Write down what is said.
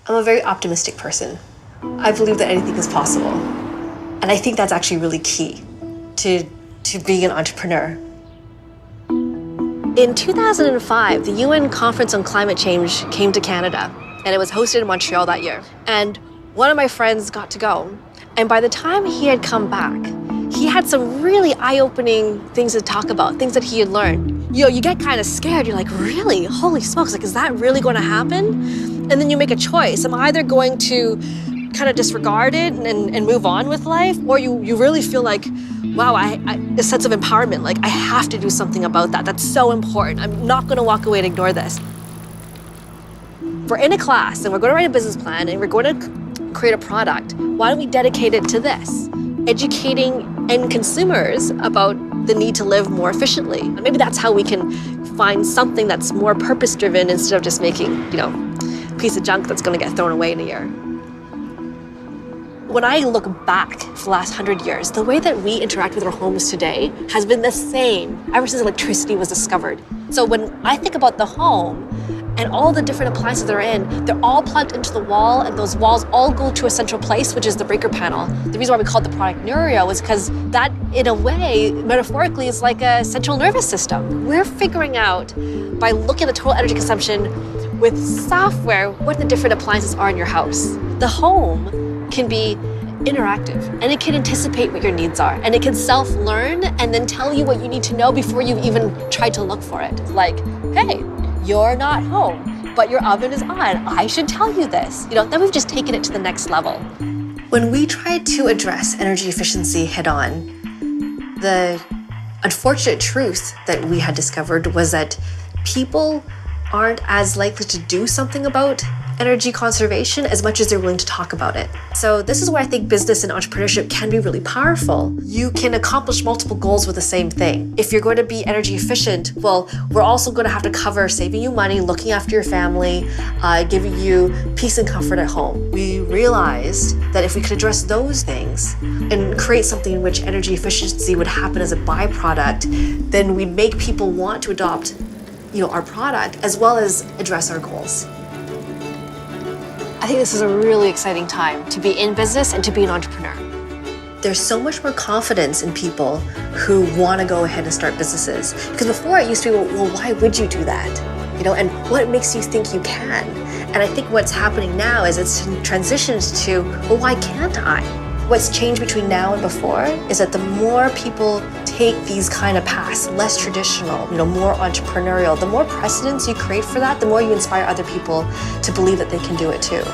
I'm a very optimistic person. I believe that anything is possible. And I think that's actually really key to being an entrepreneur. In 2005, the UN Conference on Climate Change came to Canada, and it was hosted in Montreal that year. And one of my friends got to go. And by the time he had come back, he had some really eye-opening things to talk about, things that he had learned. You get kind of scared. You're like, really? Holy smokes, like, is that really going to happen? And then you make a choice. I'm either going to kind of disregard it and move on with life, or you really feel like, wow, a sense of empowerment, like I have to do something about that. That's so important. I'm not going to walk away and ignore this. We're in a class and we're going to write a business plan and we're going to create a product. Why don't we dedicate it to this? Educating end consumers about the need to live more efficiently. And maybe that's how we can find something that's more purpose-driven instead of just making, a piece of junk that's going to get thrown away in a year. When I look back for the last 100 years, the way that we interact with our homes today has been the same ever since electricity was discovered. So when I think about the home and all the different appliances they're in, they're all plugged into the wall, and those walls all go to a central place, which is the breaker panel. The reason why we call the product Neurio is because that, in a way, metaphorically, is like a central nervous system. We're figuring out, by looking at the total energy consumption with software, what the different appliances are in your house. The home can be interactive, and it can anticipate what your needs are, and it can self-learn and then tell you what you need to know before you've even tried to look for it. Like, hey, you're not home, but your oven is on. I should tell you this. Then we've just taken it to the next level. When we tried to address energy efficiency head-on, the unfortunate truth that we had discovered was that people aren't as likely to do something about energy conservation as much as they're willing to talk about it. So this is where I think business and entrepreneurship can be really powerful. You can accomplish multiple goals with the same thing. If you're going to be energy efficient, well, we're also going to have to cover saving you money, looking after your family, giving you peace and comfort at home. We realized that if we could address those things and create something in which energy efficiency would happen as a byproduct, then we'd make people want to adopt our product as well as address our goals. I think this is a really exciting time to be in business and to be an entrepreneur. There's so much more confidence in people who want to go ahead and start businesses. Because before it used to be, well, why would you do that? And what makes you think you can? And I think what's happening now is it's transitioned to, well, why can't I? What's changed between now and before is that the more people take these kind of paths, less traditional, more entrepreneurial, the more precedents you create for that, the more you inspire other people to believe that they can do it too.